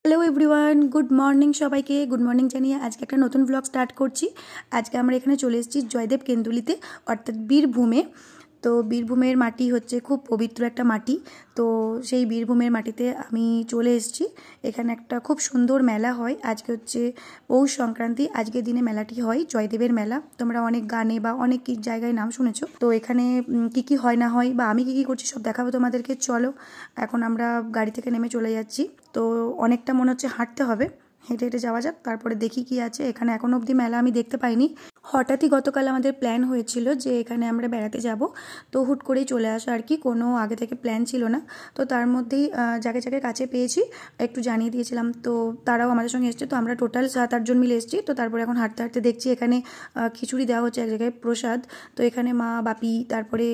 Hello everyone, good morning সবাইকে। Good morning জানিয়ে আজকে একটা নতুন ব্লগ স্টার্ট করছি। আজকে আমরা এখানে চলে এসেছি জয়দেব কেন্দুলিতে, অর্থাৎ বীরভূমে। তো বীরভূমের মাটি হচ্ছে খুব পবিত্র একটা মাটি। তো সেই বীরভূমের মাটিতে আমি চলে এসেছি। এখানে একটা খুব সুন্দর মেলা হয়। আজকে হচ্ছে পৌষ সংক্রান্তি। আজকের দিনে মেলাটি হয় জয়দেবের মেলা। তোমরা অনেক গানে বা অনেক জায়গায় নাম শুনেছো। তো এখানে কি কি হয় না হয় বা আমি কি কি করছি সব দেখাবো তোমাদেরকে। চলো, এখন আমরা গাড়ি থেকে নেমে চলে যাচ্ছি। তো অনেকটা মনে হচ্ছে হাঁটতে হবে, হেঁটে হেঁটে যাওয়া যাক, তারপরে দেখি কি আছে এখানে। এখন অবধি মেলা আমি দেখতে পাইনি। হঠাৎই গতকাল আমাদের প্ল্যান হয়েছিল যে এখানে আমরা বেড়াতে যাব। তো হুট করেই চলে আসা আর কি, কোনো আগে থেকে প্ল্যান ছিল না। তো তার মধ্যেই যাকে যাকে কাছে পেয়েছি একটু জানিয়ে দিয়েছিলাম, তো তারাও আমাদের সঙ্গে এসছে। তো আমরা টোটাল 7-8 জন মিলে এসেছি। তো তারপরে এখন হাঁটতে হাঁটতে দেখছি এখানে খিচুড়ি দেওয়া হচ্ছে এক জায়গায়, প্রসাদ। তো এখানে মা, বাপি, তারপরে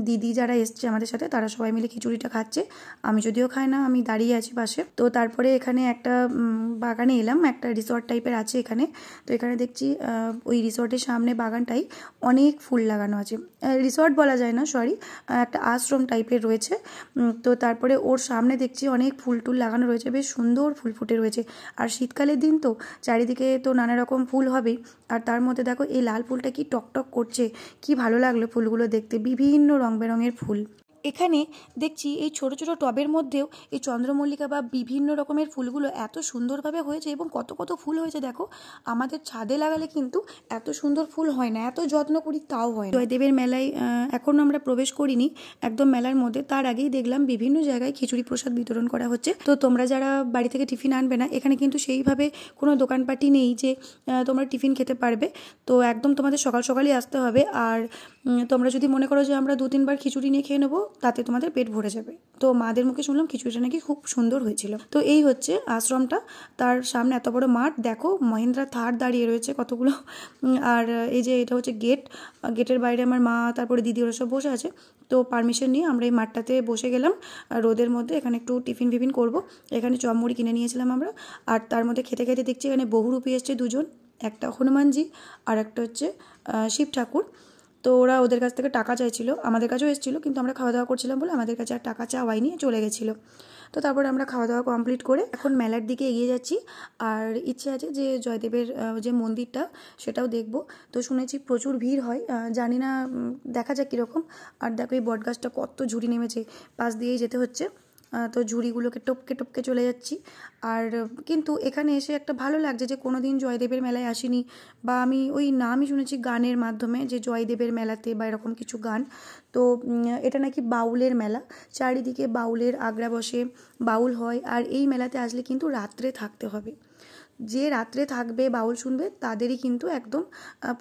দিদি যারা এসছে আমাদের সাথে, তারা সবাই মিলে খিচুড়িটা খাচ্ছে। আমি যদিও খাই না, আমি দাঁড়িয়ে আছি পাশে। তো তারপরে এখানে একটা বাগানে এলাম, একটা রিসর্ট টাইপের আছে এখানে। তো এখানে দেখছি ওই রিসর্টের সামনে বাগানটাই অনেক ফুল লাগানো আছে। রিসর্ট বলা যায় না, সরি, একটা আশ্রম টাইপের রয়েছে। তো তারপরে ওর সামনে দেখছি অনেক ফুল টুল লাগানো রয়েছে, বেশ সুন্দর ফুল ফুটে রয়েছে। আর শীতকালের দিন তো চারিদিকে তো নানা রকম ফুল হবেই। আর তার মধ্যে দেখো এই লাল ফুলটা কি টকটক করছে, কি ভালো লাগলো ফুলগুলো দেখতে, বিভিন্ন রং বেরঙের ফুল। এখানে দেখছি এই ছোট ছোট টবের মধ্যেও এই চন্দ্রমল্লিকা বা বিভিন্ন রকমের ফুলগুলো এত সুন্দরভাবে হয়েছে, এবং কত কত ফুল হয়েছে দেখো। আমাদের ছাদে লাগালে কিন্তু এত সুন্দর ফুল হয় না, এত যত্ন করি তাও হয় না। জয়দেবের মেলায় এখন আমরা প্রবেশ করিনি একদম মেলার মধ্যে, তার আগেই দেখলাম বিভিন্ন জায়গায় খিচুড়ি প্রসাদ বিতরণ করা হচ্ছে। তো তোমরা যারা বাড়ি থেকে টিফিন আনবে না, এখানে কিন্তু সেইভাবে কোনো দোকানপাটি নেই যে তোমরা টিফিন খেতে পারবে। তো একদম তোমাদের সকাল সকালই আসতে হবে। আর তোমরা যদি মনে করো যে আমরা 2-3 বার খিচুড়ি নিয়ে খেয়ে নেবো, তাতে তোমাদের পেট ভরে যাবে। তো মাদের মুখে শুনলাম খিচুড়িটা নাকি খুব সুন্দর হয়েছিল। তো এই হচ্ছে আশ্রমটা, তার সামনে এত বড় মাঠ, দেখো মহিন্দ্রা থার দাঁড়িয়ে রয়েছে কতগুলো। আর এই যে এটা হচ্ছে গেট, গেটের বাইরে আমার মা, তারপরে দিদি, ওরা সব বসে আছে। তো পারমিশন নিয়ে আমরা এই মাঠটাতে বসে গেলাম রোদের মধ্যে। এখানে একটু টিফিন ফিফিন করবো। এখানে চমড়ি কিনে নিয়েছিলাম আমরা। আর তার মধ্যে খেতে খেতে দেখছি এখানে বহুরূপী এসছে দুজন, একটা হনুমানজি আর একটা হচ্ছে শিব ঠাকুর। তো ওরা ওদের কাছ থেকে টাকা চাইছিল, আমাদের কাছেও এসেছিলো, কিন্তু আমরা খাওয়া দাওয়া করছিলাম বলে আমাদের কাছে আর টাকা চাওয়াই নিয়ে চলে গেছিলো। তো তারপরে আমরা খাওয়া দাওয়া কমপ্লিট করে এখন মেলার দিকে এগিয়ে যাচ্ছি। আর ইচ্ছে আছে যে জয়দেবের যে মন্দিরটা সেটাও দেখব। তো শুনেছি প্রচুর ভিড় হয়, জানি না, দেখা যাক কীরকম। আর দেখো এই বটগাছটা কত ঝুড়ি নেমেছে, পাশ দিয়েই যেতে হচ্ছে। তো ঝুড়িগুলোকে টপকে টপকে চলে যাচ্ছি। আর কিন্তু এখানে এসে একটা ভালো লাগছে যে কোনো দিন জয়দেবের মেলায় আসিনি, বা আমি ওই নামই শুনেছি গানের মাধ্যমে যে জয়দেবের মেলাতে বা এরকম কিছু গান। তো এটা নাকি বাউলের মেলা, চারিদিকে বাউলের আগ্রা বসে, বাউল হয়। আর এই মেলাতে আসলে কিন্তু রাত্রে থাকতে হবে। যে রাত্রে থাকবে, বাউল শুনবে, তাদেরই কিন্তু একদম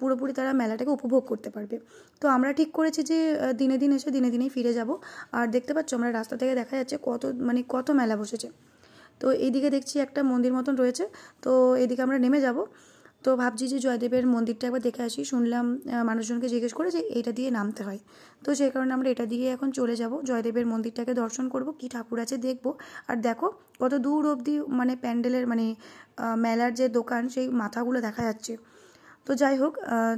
পুরোপুরি তারা মেলাটাকে উপভোগ করতে পারবে। তো আমরা ঠিক করেছি যে দিনে দিন এসে দিনে দিনেই ফিরে যাব। আর দেখতে পাচ্ছ আমরা রাস্তা থেকে দেখা যাচ্ছে কত মেলা বসেছে। তো এইদিকে দেখছি একটা মন্দির মতন রয়েছে, তো এদিকে আমরা নেমে যাব। তো ভাবছি যে জয়দেবের মন্দিরটা একবার দেখে আসি। শুনলাম মানুষজনকে জিজ্ঞেস করে যে এইটা দিয়ে নামতে হয়। তো সেই কারণে আমরা এটা দিয়ে এখন চলে যাব, জয়দেবের মন্দিরটাকে দর্শন করব, কি ঠাকুর আছে দেখব। আর দেখো কত দূর অবধি প্যান্ডেলের মেলার যে দোকান, সেই মাথাগুলো দেখা যাচ্ছে। তো যাই হোক,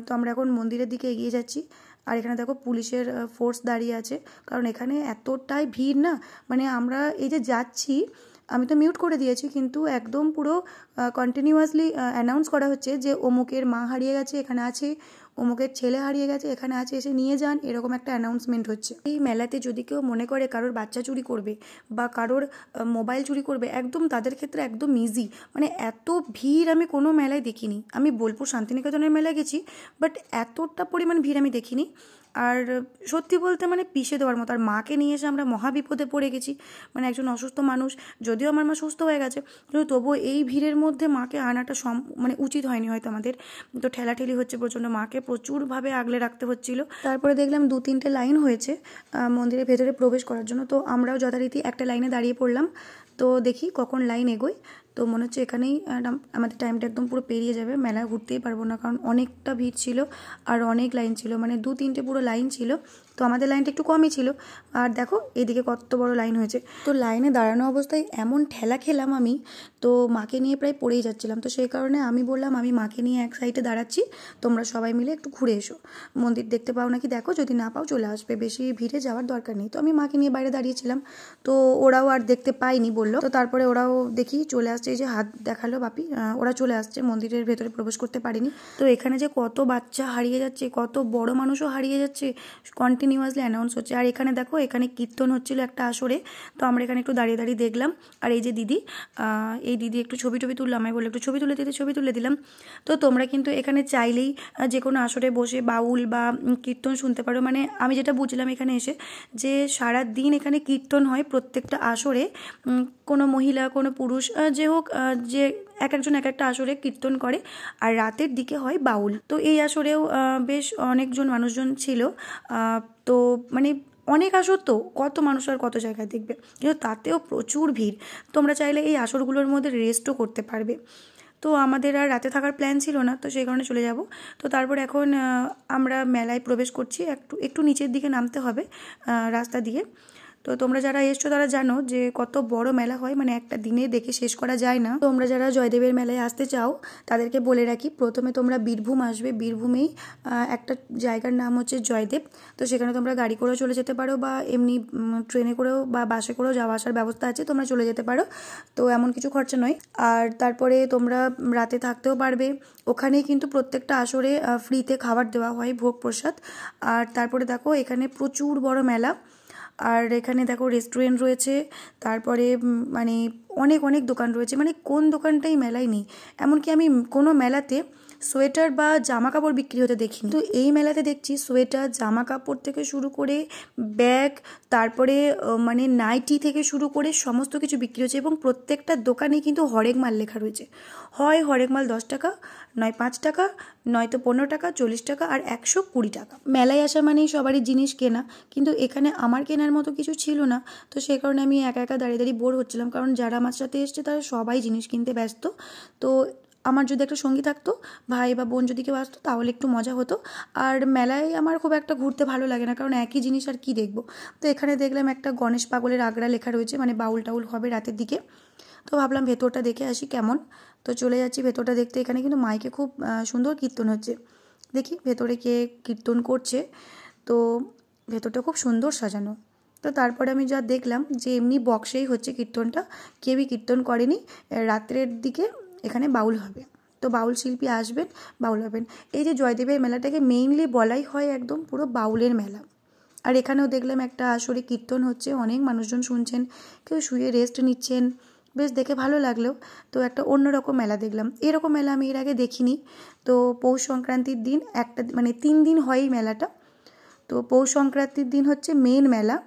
তো আমরা এখন মন্দিরের দিকে এগিয়ে যাচ্ছি। আর এখানে দেখো পুলিশের ফোর্স দাঁড়িয়ে আছে, কারণ এখানে এতটাই ভিড় না। আমরা এই যে যাচ্ছি, আমি তো মিউট করে দিয়েছি, কিন্তু একদম পুরো কন্টিনিউয়াসলি অ্যানাউন্স করা হচ্ছে যে অমুকের মা হারিয়ে গেছে, এখানে আছে, অমুকের ছেলে হারিয়ে গেছে, এখানে আছে, এসে নিয়ে যান, এরকম একটা অ্যানাউন্সমেন্ট হচ্ছে। এই মেলাতে যদি কেউ মনে করে কারোর বাচ্চা চুরি করবে বা কারোর মোবাইল চুরি করবে, একদম তাদের ক্ষেত্রে একদম ইজি। এত ভিড় আমি কোনো মেলায় দেখিনি। আমি বোলপুর শান্তিনিকেতনের মেলায় গেছি, বাট এতটা পরিমাণ ভিড় আমি দেখিনি। আর সত্যি বলতে পিষে দেওয়ার মতো। আর মাকে নিয়ে এসে আমরা মহাবিপদে পড়ে গেছি। একজন অসুস্থ মানুষ, যদিও আমার মা সুস্থ হয়ে গেছে, কিন্তু তবুও এই ভিড়ের মধ্যে মাকে আনাটা উচিত হয়নি হয়তো আমাদের। তো ঠেলাঠেলি হচ্ছে প্রচণ্ড, মাকে প্রচুরভাবে আগলে রাখতে হচ্ছিল। তারপরে দেখলাম 2-3টে লাইন হয়েছে মন্দিরের ভেতরে প্রবেশ করার জন্য। তো আমরাও যথারীতি একটা লাইনে দাঁড়িয়ে পড়লাম। তো দেখি কখন লাইন এগোয়। তো মনে হচ্ছে এখানেই আমাদের টাইমটা একদম পুরো পেরিয়ে যাবে, মেলায় ঘুরতেই পারবো না, কারণ অনেকটা ভিড় ছিল আর অনেক লাইন ছিল, 2-3টে পুরো লাইন ছিল। তো আমাদের লাইনটা একটু কমই ছিল। আর দেখো এদিকে কত বড় লাইন হয়েছে। তো লাইনে দাঁড়ানো অবস্থায় এমন ঠেলা খেলাম আমি, তো মাকে নিয়ে প্রায় পড়েই যাচ্ছিলাম। তো সেই কারণে আমি বললাম আমি মাকে নিয়ে এক সাইডে দাঁড়াচ্ছি, তোমরা সবাই মিলে একটু ঘুরে এসো, মন্দির দেখতে পাও নাকি দেখো, যদি না পাও চলে আসবে, বেশি ভিড়ে যাওয়ার দরকার নেই। তো আমি মাকে নিয়ে বাইরে দাঁড়িয়েছিলাম। তো ওরাও আর দেখতে পাইনি বললো। তো তারপরে ওরাও দেখি চলে আসছে এই যে হাত দেখালো বাপি, ওরা চলে আসছে, মন্দিরের ভেতরে প্রবেশ করতে পারেনি। তো এখানে যে কত বাচ্চা হারিয়ে যাচ্ছে, কত বড় মানুষও হারিয়ে যাচ্ছে, কন্টিনিউয়াসলি অ্যানাউন্স হচ্ছে। আর এখানে দেখো, এখানে কীর্তন হচ্ছিল একটা আসরে, তো আমরা এখানে একটু দাঁড়িয়ে দাঁড়িয়ে দেখলাম। আর এই যে দিদি, এই দিদি একটু ছবি তুললাম, আমি বলে একটু ছবি তুলে দিতে, ছবি তুলে দিলাম। তো তোমরা কিন্তু এখানে চাইলেই যে কোনো আসরে বসে বাউল বা কীর্তন শুনতে পারো। মানে আমি যেটা বুঝলাম এখানে এসে, যে সারা দিন এখানে কীর্তন হয় প্রত্যেকটা আসরে, কোনো মহিলা কোনো পুরুষ যে হোক, যে এক একজন এক একটা আসরে কীর্তন করে, আর রাতের দিকে হয় বাউল। তো এই আসরেও বেশ অনেকজন মানুষজন ছিল। তো মানে অনেক আসর, তো কত মানুষ আর কত জায়গায় দেখবে, কিন্তু তাতেও প্রচুর ভিড়। তোমরা চাইলে এই আসরগুলোর মধ্যে রেস্টও করতে পারবে। তো আমাদের আর রাতে থাকার প্ল্যান ছিল না, তো সেই কারণে চলে যাব। তো তারপর এখন আমরা মেলায় প্রবেশ করছি। একটু নিচের দিকে নামতে হবে রাস্তা দিয়ে। তো তোমরা যারা এসছো তারা জানো যে কত বড় মেলা হয়, মানে একটা দিনে দেখে শেষ করা যায় না। তোমরা যারা জয়দেবের মেলায় আসতে চাও তাদেরকে বলে রাখি, প্রথমে তোমরা বীরভূম আসবে। বীরভূমেই একটা জায়গার নাম হচ্ছে জয়দেব। তো সেখানে তোমরা গাড়ি করেও চলে যেতে পারো, বা এমনি ট্রেনে করেও বা বাসে করেও যাওয়া আসার ব্যবস্থা আছে, তোমরা চলে যেতে পারো। তো এমন কিছু খরচা নয়। আর তারপরে তোমরা রাতে থাকতেও পারবে ওখানেই, কিন্তু প্রত্যেকটা আসরে ফ্রিতে খাবার দেওয়া হয়, ভোগ প্রসাদ। আর তারপরে দেখো এখানে প্রচুর বড় মেলা, আর এখানে দেখো রেস্টুরেন্ট রয়েছে, তারপরে মানে অনেক অনেক দোকান রয়েছে, মানে কোন দোকানটাই মেলায় নেই। এমনকি আমি কোনো মেলাতে সোয়েটার বা জামা কাপড় বিক্রি হতে দেখিনি, তো এই মেলাতে দেখছি সোয়েটার, জামা কাপড় থেকে শুরু করে ব্যাগ, তারপরে মানে নাইটি থেকে শুরু করে সমস্ত কিছু বিক্রি হচ্ছে। এবং প্রত্যেকটা দোকানে কিন্তু হরেক মাল লেখা রয়েছে, হয় হরেক মাল 10 টাকা, নয় 5 টাকা, নয়তো 15 টাকা, 40 টাকা, আর 120 টাকা। মেলায় আসা মানেই সবারই জিনিস কেনা, কিন্তু এখানে আমার কেনার মতো কিছু ছিল না। তো সেই কারণে আমি একা একা দাঁড়িয়ে দাঁড়িয়ে বোর হচ্ছিলাম, কারণ যারা আমার সাথে এসছে তারা সবাই জিনিস কিনতে ব্যস্ত। তো আমার যদি একটা সঙ্গী থাকতো, ভাই বা বোন যদি কেউ আসতো, তাহলে একটু মজা হতো। আর মেলায় আমার খুব একটা ঘুরতে ভালো লাগে না, কারণ একই জিনিস আর কি দেখবো। তো এখানে দেখলাম একটা গণেশ পাগলের আগ্রা লেখা রয়েছে, মানে বাউল টাউল হবে রাতের দিকে। তো ভাবলাম ভেতরটা দেখে আসি কেমন। তো চলে যাচ্ছি ভেতরটা দেখতে। এখানে কিন্তু মাইকে খুব সুন্দর কীর্তন হচ্ছে, দেখি ভেতরে কে কীর্তন করছে। তো ভেতরটা খুব সুন্দর সাজানো। তো তারপরে আমি যা দেখলাম যে এমনি বক্সেই হচ্ছে কীর্তনটা, কেউই কীর্তন করেনি। রাত্রের দিকে এখানে বাউল হবে, তো বাউল শিল্পী আসবেন, বাউল হবেন। এই যে জয়দেবের মেলাটাকে মেইনলি বলাই হয় একদম পুরো বাউলের মেলা। আর এখানেও দেখলাম একটা আসরে কীর্তন হচ্ছে, অনেক মানুষজন শুনছেন, কেউ শুয়ে রেস্ট নিচ্ছেন, বেশ দেখে ভালো লাগলো। তো একটা অন্যরকম মেলা দেখলাম, এরকম মেলা আমি এর আগে দেখিনি। তো পৌষ সংক্রান্তির দিন একটা, মানে 3 দিন হয় এই মেলাটা। তো পৌষ সংক্রান্তির দিন হচ্ছে মেন মেলা।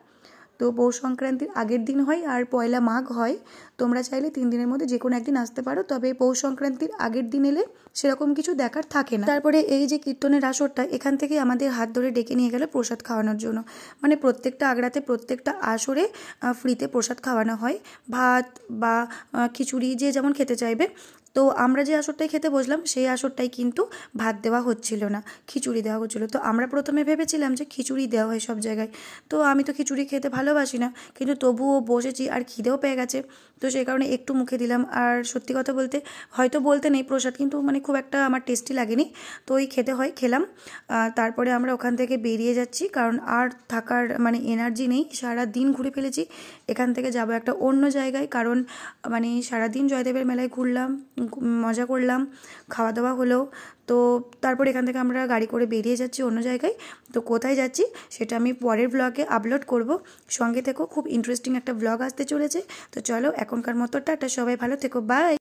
তো পৌষ সংক্রান্তির আগের দিন হয় আর পয়লা মাঘ হয়। তোমরা চাইলে 3 দিনের মধ্যে যে কোনো একদিন আসতে পারো, তবে পৌষ সংক্রান্তির আগের দিন এলে সেরকম কিছু দেখার থাকে না। তারপরে এই যে কীর্তনের আসরটা, এখান থেকে আমাদের হাত ধরে ডেকে নিয়ে গেল প্রসাদ খাওয়ানোর জন্য। মানে প্রত্যেকটা আগ্রাতে প্রত্যেকটা আসরে ফ্রিতে প্রসাদ খাওয়ানো হয়, ভাত বা খিচুড়ি, যে যেমন খেতে চাইবে। তো আমরা যে আসরটাই খেতে বসলাম সেই আসরটাই কিন্তু ভাত দেওয়া হচ্ছিল না, খিচুড়ি দেওয়া হচ্ছিলো। তো আমরা প্রথমে ভেবেছিলাম যে খিচুড়ি দেওয়া হয় সব জায়গায়, তো আমি তো খিচুড়ি খেতে ভালোবাসি না, কিন্তু তবুও বসেছি আর খিদেও পেয়ে গেছে, তো সেই কারণে একটু মুখে দিলাম। আর সত্যি কথা বলতে, হয়তো বলতে নেই প্রসাদ, কিন্তু মানে খুব একটা আমার টেস্টি লাগেনি, তো ওই খেতে হয়, খেলাম। তারপরে আমরা ওখান থেকে বেরিয়ে যাচ্ছি, কারণ আর থাকার মানে এনার্জি নেই, সারা দিন ঘুরে ফেলেছি। এখান থেকে যাব একটা অন্য জায়গায়, কারণ মানে সারাদিন জয়দেবের মেলায় ঘুরলাম, মজা করলাম, খাওয়া দাওয়া হলো। তো তারপর এখান থেকে আমরা গাড়ি করে বেরিয়ে যাচ্ছি অন্য জায়গায়। তো কোথায় যাচ্ছি সেটা আমি পরের ব্লগে আপলোড করব, সঙ্গে থেকো, খুব ইন্টারেস্টিং একটা ব্লগ আসতে চলেছে। তো চলো এখনকার মতো টাটা, সবাই ভালো থেকো, বাই।